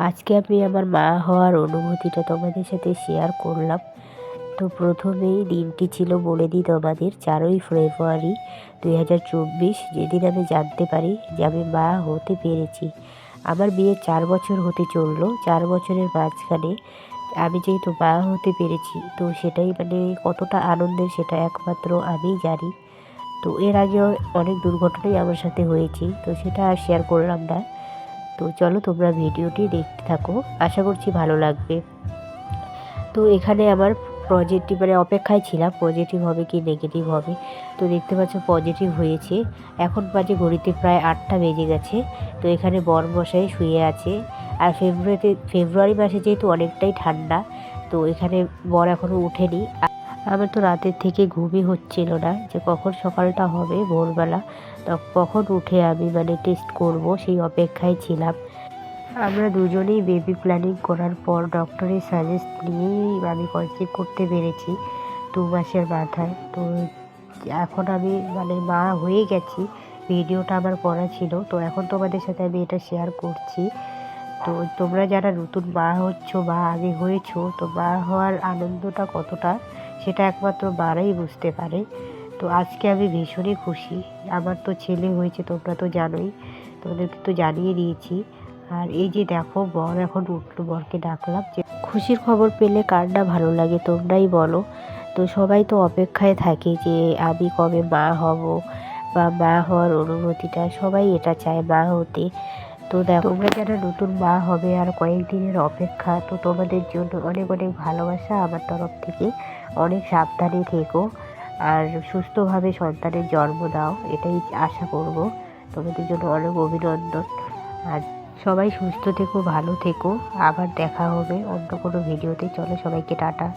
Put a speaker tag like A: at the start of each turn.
A: আজকে আমি আমার মা হওয়ার অনুভূতিটা তোমাদের সাথে শেয়ার করলাম। তো প্রথমেই দিনটি ছিল বলে দিই তোমাদের 4ই ফেব্রুয়ারি 2024, যেদিন আমি জানতে পারি যে আমি মা হতে পেরেছি। আমার বিয়ে 4 বছর হতে চললো। 4 বছরের মাঝখানে আমি যেহেতু মা হতে পেরেছি, তো সেটাই কতটা আনন্দের সেটা একমাত্র আমিই জানি। তো এর আগেও অনেক দুর্ঘটনাই আমার সাথে হয়েছে, তো সেটা আর শেয়ার করলাম না। তো চলো তোমরা ভিডিওটি দেখতে থাকো, আশা করছি ভালো লাগবে। তো এখানে আমার পজিটিভ অপেক্ষায় ছিলাম পজিটিভ হবে কি নেগেটিভ হবে। তো দেখতে পাচ্ছ পজিটিভ হয়েছে। এখন বাজে ঘড়িতে প্রায় 8টা বেজে গেছে। তো এখানে বরমশাই শুয়ে আছে। আর ফেব্রুয়ারি মাসে যেহেতু অনেকটাই ঠান্ডা, তো এখানে বর এখনও উঠেনি। আমার তো রাতের থেকে ঘুমই হচ্ছিল না যে কখন সকালটা হবে ভোরবেলা, তো কখন উঠে আমি টেস্ট করব সেই অপেক্ষায় ছিলাম। আমরা দুজনেই বেবি প্ল্যানিং করার পর ডক্টরের সাজেস্ট নিয়েই আমি কনসিভ করতে পেরেছি 2 মাসের মাথায়। তো এখন আমি মা হয়ে গেছি। ভিডিওটা আমার করা ছিল, তো এখন তোমাদের সাথে আমি এটা শেয়ার করছি। তো তোমরা যারা নতুন মা হচ্ছ বা আগে হয়েছো, তো মা হওয়ার আনন্দটা কতটা সেটা একমাত্র মারাই বুঝতে পারে। তো আজকে আমি ভীষণই খুশি। আমার তো ছেলে হয়েছে, তোমরা তো জানোই, তোমাদেরকে তো জানিয়ে দিয়েছি। আর এই যে দেখো বর এখন উঠলো, বরকে ডাকলাম। যে খুশির খবর পেলে কার না ভালো লাগে তোমরাই বলো। তো সবাই তো অপেক্ষায় থাকে যে আমি কবে মা হব বা মা হওয়ার অনুভূতিটা, সবাই এটা চায় মা হতে। তো দেখো তোমরা যারা নতুন মা হবে আর কয়েকদিনের অপেক্ষা, তো তোমাদের জন্য অনেক অনেক ভালোবাসা আমার তরফ থেকে। অনেক সাবধানে থেকো আর সুস্থভাবে সন্তানের জন্ম দাও, এটাই আশা করব। তোমাদের জন্য অনেক অভিনন্দন। আর সবাই সুস্থ থেকো, ভালো থেকো। আবার দেখা হবে অন্য কোনো ভিডিওতে। চলো সবাইকে টাটা।